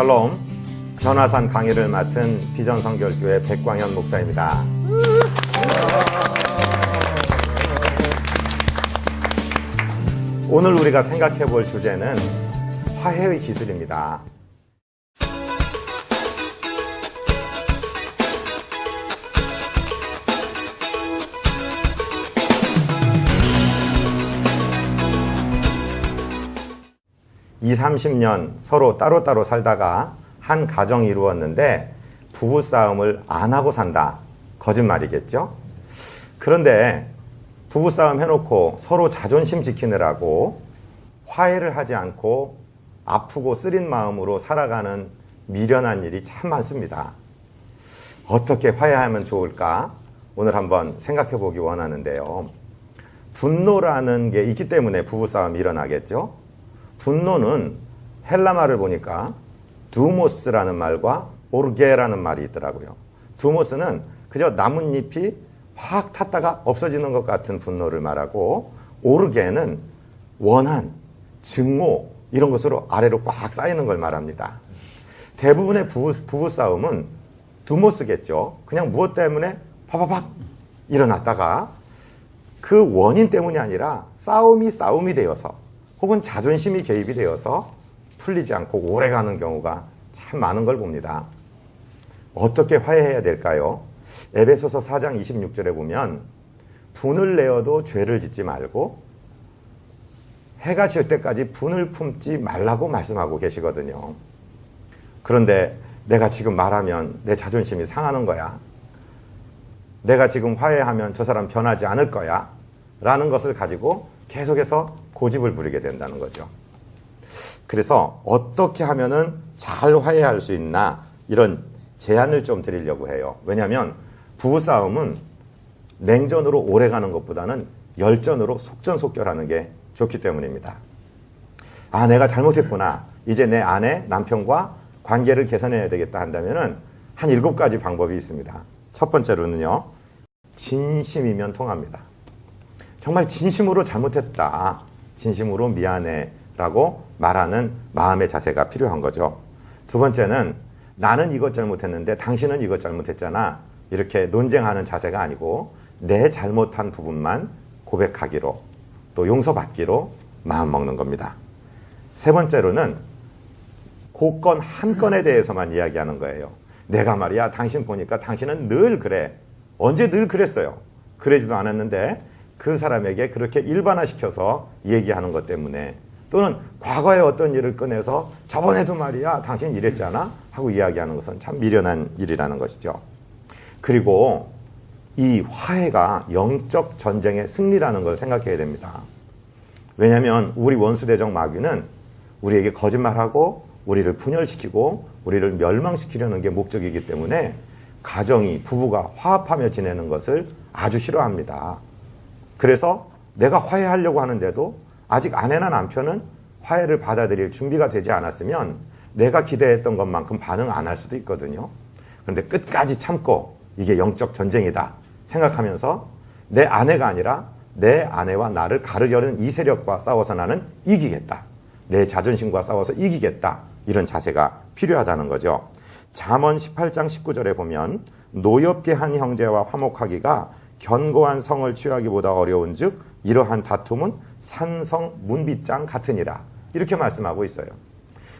샬롬, 전화산 강의를 맡은 비전성결교회 백광현 목사입니다. 오늘 우리가 생각해 볼 주제는 화해의 기술입니다. (20, 30년) 서로 따로따로 살다가 한 가정이 이루었는데 부부싸움을 안 하고 산다. 거짓말이겠죠? 그런데 부부싸움 해놓고 서로 자존심 지키느라고 화해를 하지 않고 아프고 쓰린 마음으로 살아가는 미련한 일이 참 많습니다. 어떻게 화해하면 좋을까? 오늘 한번 생각해 보기 원하는데요. 분노라는 게 있기 때문에 부부싸움이 일어나겠죠? 분노는 헬라말을 보니까 두모스라는 말과 오르게라는 말이 있더라고요. 두모스는 그저 나뭇잎이 확 탔다가 없어지는 것 같은 분노를 말하고, 오르게는 원한, 증오 이런 것으로 아래로 꽉 쌓이는 걸 말합니다. 대부분의 부부싸움은 두모스겠죠. 그냥 무엇 때문에 파파팍 일어났다가 그 원인 때문이 아니라 싸움이 되어서 혹은 자존심이 개입이 되어서 풀리지 않고 오래가는 경우가 참 많은 걸 봅니다. 어떻게 화해해야 될까요? 에베소서 4장 26절에 보면 분을 내어도 죄를 짓지 말고 해가 질 때까지 분을 품지 말라고 말씀하고 계시거든요. 그런데 내가 지금 말하면 내 자존심이 상하는 거야. 내가 지금 화해하면 저 사람 변하지 않을 거야. 라는 것을 가지고 계속해서 고집을 부리게 된다는 거죠. 그래서 어떻게 하면은 잘 화해할 수 있나, 이런 제안을 좀 드리려고 해요. 왜냐하면 부부싸움은 냉전으로 오래가는 것보다는 열전으로 속전속결하는 게 좋기 때문입니다. 아, 내가 잘못했구나. 이제 내 아내, 남편과 관계를 개선해야 되겠다 한다면은 한 7가지 방법이 있습니다. 첫 번째로는요, 진심이면 통합니다. 정말 진심으로 잘못했다, 진심으로 미안해 라고 말하는 마음의 자세가 필요한 거죠. 두 번째는 나는 이것 잘못했는데 당신은 이것 잘못했잖아, 이렇게 논쟁하는 자세가 아니고 내 잘못한 부분만 고백하기로, 또 용서받기로 마음먹는 겁니다. 세 번째로는 그 한 건에 대해서만 이야기하는 거예요. 내가 말이야, 당신 보니까 당신은 늘 그래. 언제 늘 그랬어요? 그러지도 않았는데 그 사람에게 그렇게 일반화시켜서 얘기하는 것 때문에, 또는 과거에 어떤 일을 꺼내서 저번에도 말이야 당신 이랬잖아 하고 이야기하는 것은 참 미련한 일이라는 것이죠. 그리고 이 화해가 영적 전쟁의 승리라는 걸 생각해야 됩니다. 왜냐하면 우리 원수대적 마귀는 우리에게 거짓말하고 우리를 분열시키고 우리를 멸망시키려는 게 목적이기 때문에 가정이, 부부가 화합하며 지내는 것을 아주 싫어합니다. 그래서 내가 화해하려고 하는데도 아직 아내나 남편은 화해를 받아들일 준비가 되지 않았으면 내가 기대했던 것만큼 반응 안 할 수도 있거든요. 그런데 끝까지 참고 이게 영적 전쟁이다 생각하면서 내 아내가 아니라 내 아내와 나를 가르려는 이 세력과 싸워서 나는 이기겠다, 내 자존심과 싸워서 이기겠다, 이런 자세가 필요하다는 거죠. 잠언 18장 19절에 보면 노엽게 한 형제와 화목하기가 견고한 성을 취하기보다 어려운즉 이러한 다툼은 산성 문빗장 같으니라, 이렇게 말씀하고 있어요.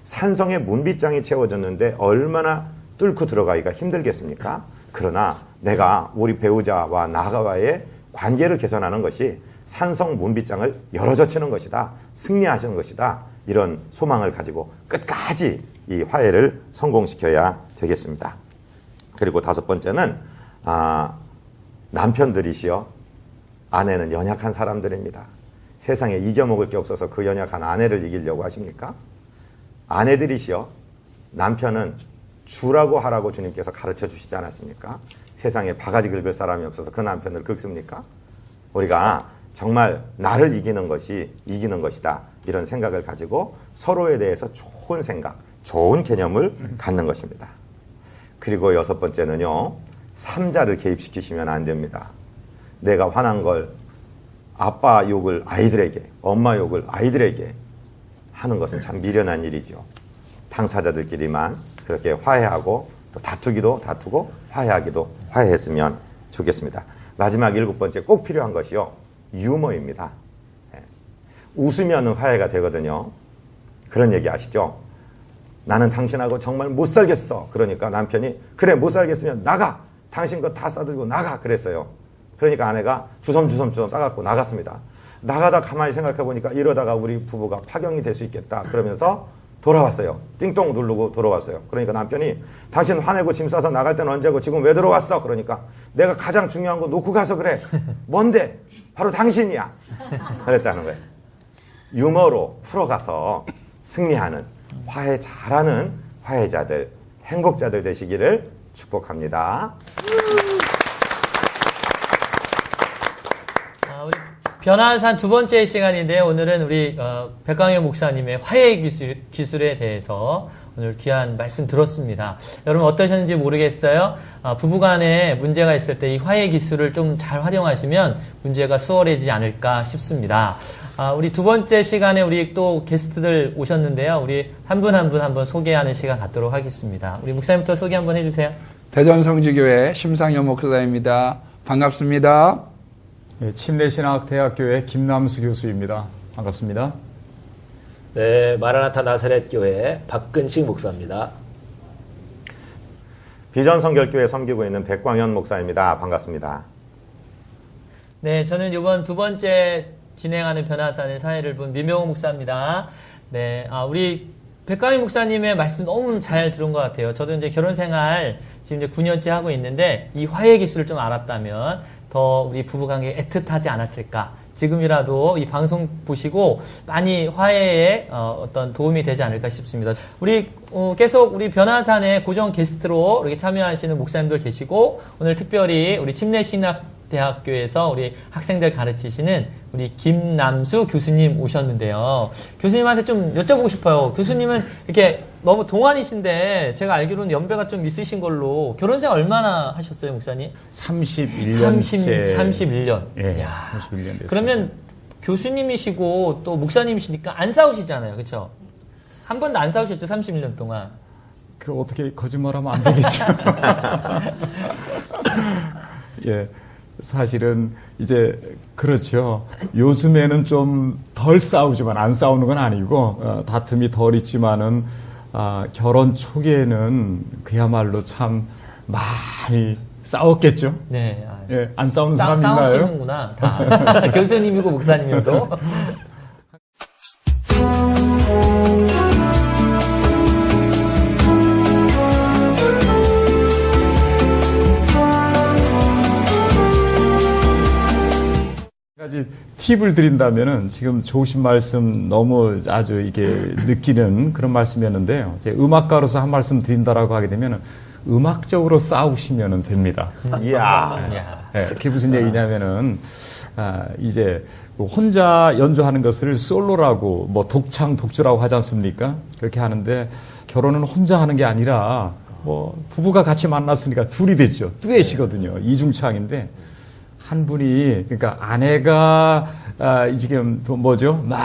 산성의 문빗장이 채워졌는데 얼마나 뚫고 들어가기가 힘들겠습니까? 그러나 내가 우리 배우자와 나와의 관계를 개선하는 것이 산성 문빗장을 열어젖히는 것이다, 승리하시는 것이다, 이런 소망을 가지고 끝까지 이 화해를 성공시켜야 되겠습니다. 그리고 5번째는 남편들이시여, 아내는 연약한 사람들입니다. 세상에 이겨먹을 게 없어서 그 연약한 아내를 이기려고 하십니까? 아내들이시여, 남편은 주라고 하라고 주님께서 가르쳐 주시지 않았습니까? 세상에 바가지 긁을 사람이 없어서 그 남편을 긁습니까? 우리가 정말 나를 이기는 것이 이기는 것이다, 이런 생각을 가지고 서로에 대해서 좋은 생각, 좋은 개념을 갖는 것입니다. 그리고 6번째는요, 3자를 개입시키시면 안 됩니다. 내가 화난 걸 아빠 욕을 아이들에게, 엄마 욕을 아이들에게 하는 것은 참 미련한 일이죠. 당사자들끼리만 그렇게 화해하고 또 다투기도 다투고 화해하기도 화해했으면 좋겠습니다. 마지막 7번째 꼭 필요한 것이요. 유머입니다. 웃으면 화해가 되거든요. 그런 얘기 아시죠? 나는 당신하고 정말 못 살겠어. 그러니까 남편이 그래 못 살겠으면 나가. 당신 거 다 싸들고 나가. 그랬어요. 그러니까 아내가 주섬주섬 싸갖고 나갔습니다. 나가다 가만히 생각해 보니까 이러다가 우리 부부가 파경이 될 수 있겠다. 그러면서 돌아왔어요. 띵동 누르고 돌아왔어요. 그러니까 남편이 당신 화내고 짐 싸서 나갈 때는 언제고 지금 왜 들어왔어? 그러니까 내가 가장 중요한 거 놓고 가서 그래. 뭔데? 바로 당신이야. 그랬다는 거예요. 유머로 풀어가서 승리하는 화해 잘하는 화해자들, 행복자들 되시기를 축복합니다. 우리 변화산 두 번째 시간인데요. 오늘은 우리 백광현 목사님의 화해 기술에 대해서 오늘 귀한 말씀 들었습니다. 여러분 어떠셨는지 모르겠어요. 부부간에 문제가 있을 때 이 화해 기술을 좀 잘 활용하시면 문제가 수월해지지 않을까 싶습니다. 우리 두 번째 시간에 우리 또 게스트들 오셨는데요. 우리 한 분 한 분 한번 소개하는 시간 갖도록 하겠습니다. 우리 목사님부터 소개 한번 해주세요. 대전성지교회 심상현 목사입니다. 반갑습니다. 네, 침례신학대학교의 김남수 교수입니다. 반갑습니다. 네, 마라나타 나사렛교회 박근식 목사입니다. 비전성결교회 섬기고 있는 백광현 목사입니다. 반갑습니다. 네, 저는 이번 두 번째 진행하는 변화산의 사회를 본 민명호 목사입니다. 네, 우리 백광현 목사님의 말씀 너무 잘 들은 것 같아요. 저도 이제 결혼 생활 지금 이제 9년째 하고 있는데 이 화해 기술을 좀 알았다면 더 우리 부부관계 애틋하지 않았을까. 지금이라도 이 방송 보시고 많이 화해에 어떤 도움이 되지 않을까 싶습니다. 우리 계속 우리 변화산의 고정 게스트로 이렇게 참여하시는 목사님들 계시고 오늘 특별히 우리 침례신학대학교에서 우리 학생들 가르치시는 우리 김남수 교수님 오셨는데요. 교수님한테 좀 여쭤보고 싶어요. 교수님은 이렇게 너무 동안이신데 제가 알기로는 연배가 좀 있으신 걸로 결혼생활 얼마나 하셨어요, 목사님? 31년째. 31년. 예, 야. 31년 됐어요. 그러면 교수님이시고 또 목사님이시니까 안 싸우시잖아요. 그렇죠? 한 번도 안 싸우셨죠, 31년 동안. 그 어떻게 거짓말하면 안 되겠죠. 예. 사실은 이제 그렇죠. 요즘에는 좀 덜 싸우지만 안 싸우는 건 아니고 다툼이 덜 있지만은 결혼 초기에는 그야말로 참 많이 싸웠겠죠. 네. 예, 안 싸우는 사람 있나요? 싸우시는구나. 다. 교수님이고 목사님이어도. 가지 팁을 드린다면은 지금 좋으신 말씀 너무 아주 이게 느끼는 그런 말씀이었는데요. 제 음악가로서 한 말씀 드린다라고 하게 되면은 음악적으로 싸우시면 됩니다. 이야. 네, 그게 무슨 얘기냐면은 이제 혼자 연주하는 것을 솔로라고 뭐 독창 독주라고 하지 않습니까? 그렇게 하는데 결혼은 혼자 하는 게 아니라 뭐 부부가 같이 만났으니까 둘이 됐죠. 듀엣이거든요. 이중창인데. 한 분이, 그러니까 아내가, 지금 뭐죠? 막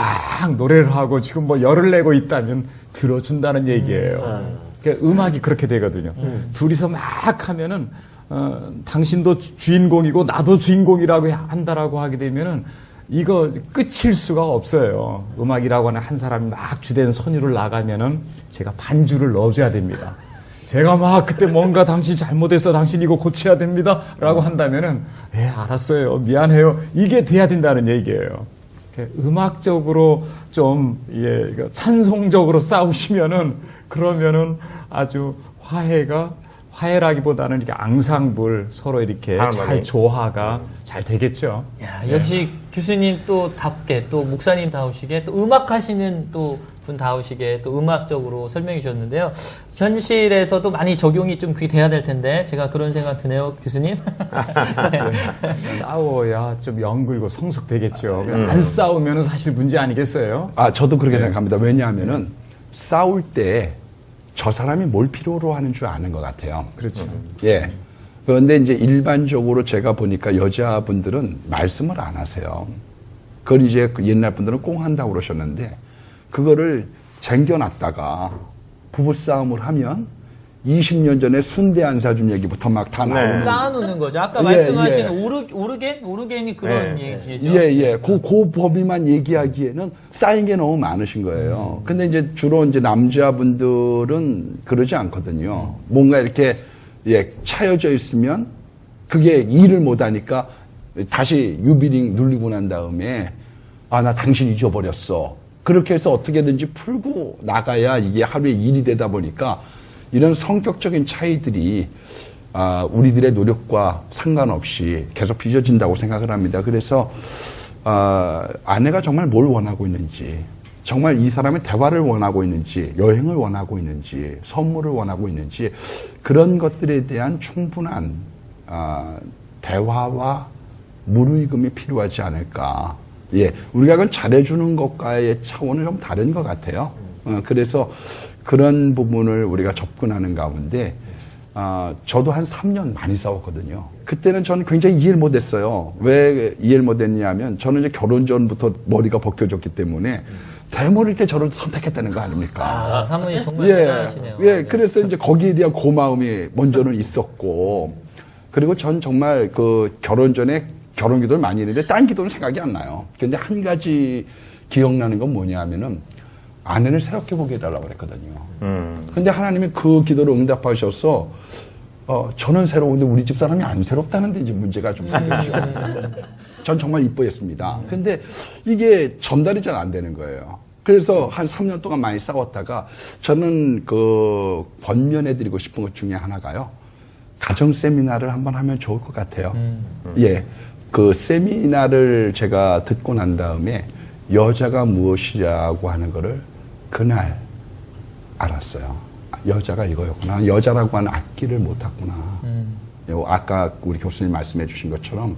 노래를 하고 지금 뭐 열을 내고 있다면 들어준다는 얘기예요. 그러니까 음악이 그렇게 되거든요. 둘이서 막 하면은, 당신도 주인공이고 나도 주인공이라고 한다라고 하게 되면은 이거 끝일 수가 없어요. 음악이라고 하는 한 사람이 막 주된 선율을 나가면은 제가 반주를 넣어줘야 됩니다. 제가 막 그때 뭔가 당신 잘못해서 당신 이거 고쳐야 됩니다. 라고 한다면은, 예, 알았어요. 미안해요. 이게 돼야 된다는 얘기예요. 음악적으로 좀, 예, 찬송적으로 싸우시면은, 그러면은 아주 화해라기보다는 이렇게 앙상블 서로 이렇게 잘 조화가 잘 되겠죠. 야, 역시 교수님 또 답게, 또 목사님 다우시게, 또 음악하시는 또 분 다우시게, 또 음악적으로 설명해 주셨는데요. 현실에서도 많이 적용이 좀 그게 돼야 될 텐데, 제가 그런 생각 드네요, 교수님. 네. 싸워야 좀 연글고 성숙되겠죠. 안 싸우면 사실 문제 아니겠어요? 저도 그렇게 생각합니다. 왜냐하면은 싸울 때 저 사람이 뭘 필요로 하는 줄 아는 것 같아요. 그렇죠. 예. 그런데 이제 일반적으로 제가 보니까 여자분들은 말씀을 안 하세요. 그걸 이제 옛날 분들은 꽁 한다고 그러셨는데, 그거를 쟁겨놨다가 부부싸움을 하면 20년 전에 순대안 사준 얘기부터 막 다 나오는 네. 쌓아놓는 거죠. 아까 예, 말씀하신 예. 오르겐이 그런 네. 얘기죠. 예. 그 범위만 얘기하기에는 쌓인 게 너무 많으신 거예요. 근데 이제 주로 이제 남자분들은 그러지 않거든요. 뭔가 이렇게 차여져 있으면 그게 일을 못 하니까 다시 유비링 누르고 난 다음에 아, 나 당신 잊어버렸어. 그렇게 해서 어떻게든지 풀고 나가야 이게 하루의 일이 되다 보니까 이런 성격적인 차이들이 우리들의 노력과 상관없이 계속 빚어진다고 생각을 합니다. 그래서 아내가 정말 뭘 원하고 있는지, 정말 이 사람의 대화를 원하고 있는지, 여행을 원하고 있는지, 선물을 원하고 있는지 그런 것들에 대한 충분한 대화와 무르익음이 필요하지 않을까. 예, 우리가 그건 잘해주는 것과의 차원은 좀 다른 것 같아요. 그래서 그런 부분을 우리가 접근하는 가운데 저도 한 3년 많이 싸웠거든요. 그때는 저는 굉장히 이해를 못했어요. 왜 이해를 못했냐면 저는 이제 결혼 전부터 머리가 벗겨졌기 때문에 대머리일 때 저를 선택했다는 거 아닙니까? 사모님 정말 대단하시네요. 예, 그래서 이제 거기에 대한 고마움이 먼저는 있었고, 그리고 전 정말 그 결혼 전에 결혼 기도를 많이 했는데 딴 기도는 생각이 안 나요. 근데 한 가지 기억나는 건 뭐냐면은 아내를 새롭게 보게 해달라고 그랬거든요. 근데 하나님이 그 기도를 응답하셔서 저는 새로운데 우리 집 사람이 안 새롭다는데 이제 문제가 좀 생겼죠. 전 정말 이뻐했습니다. 근데 이게 전달이 잘 안 되는 거예요. 그래서 한 3년 동안 많이 싸웠다가 저는 그 권면해드리고 싶은 것 중에 하나가요. 가정 세미나를 한번 하면 좋을 것 같아요. 예. 그 세미나를 제가 듣고 난 다음에 여자가 무엇이라고 하는 거를 그날 알았어요. 여자가 이거였구나. 여자라고 하는 악기를 못 탔구나. 아까 우리 교수님 말씀해 주신 것처럼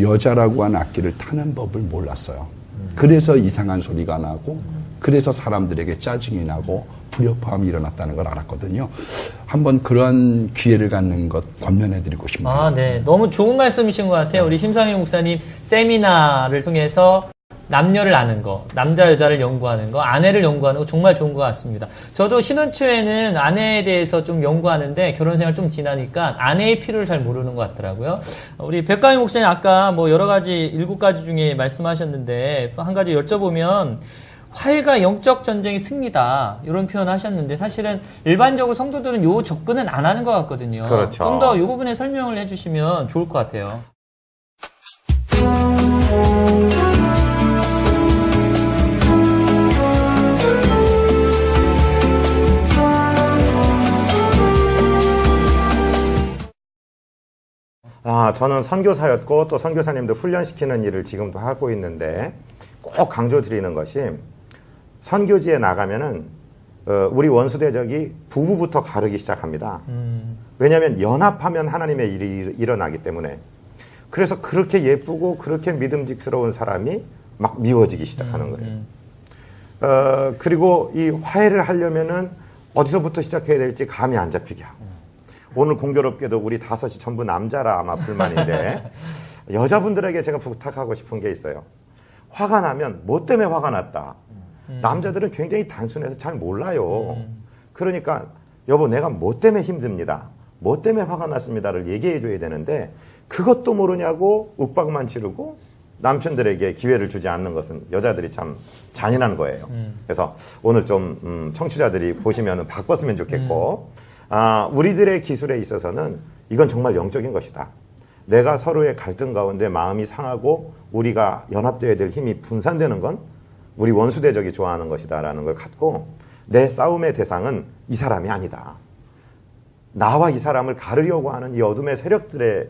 여자라고 하는 악기를 타는 법을 몰랐어요. 그래서 이상한 소리가 나고 그래서 사람들에게 짜증이 나고 불협화음이 일어났다는 걸 알았거든요. 한번 그런 기회를 갖는 것 권면해드리고 싶네요. 네. 너무 좋은 말씀이신 것 같아요. 우리 심상희 목사님 세미나를 통해서 남녀를 아는 거, 남자 여자를 연구하는 거, 아내를 연구하는 거 정말 좋은 것 같습니다. 저도 신혼 초에는 아내에 대해서 좀 연구하는데 결혼 생활 좀 지나니까 아내의 필요를 잘 모르는 것 같더라고요. 우리 백가미 목사님 아까 뭐 여러 가지 7가지 중에 말씀하셨는데 한 가지 여쭤보면 화해가 영적 전쟁의 승리다 이런 표현 하셨는데 사실은 일반적으로 성도들은 요 접근은 안 하는 것 같거든요. 그렇죠. 좀 더 이 부분에 설명을 해주시면 좋을 것 같아요. 저는 선교사였고 또 선교사님들 훈련시키는 일을 지금도 하고 있는데 꼭 강조드리는 것이 선교지에 나가면은 우리 원수대적이 부부부터 가르기 시작합니다. 왜냐하면 연합하면 하나님의 일이 일어나기 때문에. 그래서 그렇게 예쁘고 그렇게 믿음직스러운 사람이 막 미워지기 시작하는 거예요. 그리고 이 화해를 하려면은 어디서부터 시작해야 될지 감이 안 잡히게 하고. 오늘 공교롭게도 우리 5이 전부 남자라 아마 불만인데 여자분들에게 제가 부탁하고 싶은 게 있어요. 화가 나면 뭐 때문에 화가 났다. 남자들은 굉장히 단순해서 잘 몰라요. 그러니까 여보 내가 뭐 때문에 힘듭니다. 뭐 때문에 화가 났습니다를 얘기해 줘야 되는데 그것도 모르냐고 윽박만 지르고 남편들에게 기회를 주지 않는 것은 여자들이 참 잔인한 거예요. 그래서 오늘 좀 청취자들이 보시면 바꿨으면 좋겠고 우리들의 기술에 있어서는 이건 정말 영적인 것이다. 내가 서로의 갈등 가운데 마음이 상하고 우리가 연합되어야 될 힘이 분산되는 건 우리 원수대적이 좋아하는 것이다라는 걸 갖고 내 싸움의 대상은 이 사람이 아니다. 나와 이 사람을 가르려고 하는 이 어둠의 세력들에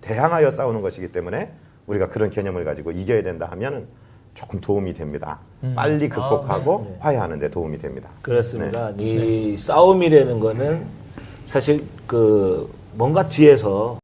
대항하여 싸우는 것이기 때문에 우리가 그런 개념을 가지고 이겨야 된다 하면은 조금 도움이 됩니다. 빨리 극복하고 화해하는 데 도움이 됩니다. 그렇습니다. 이 싸움이라는 거는 사실 뭔가 뒤에서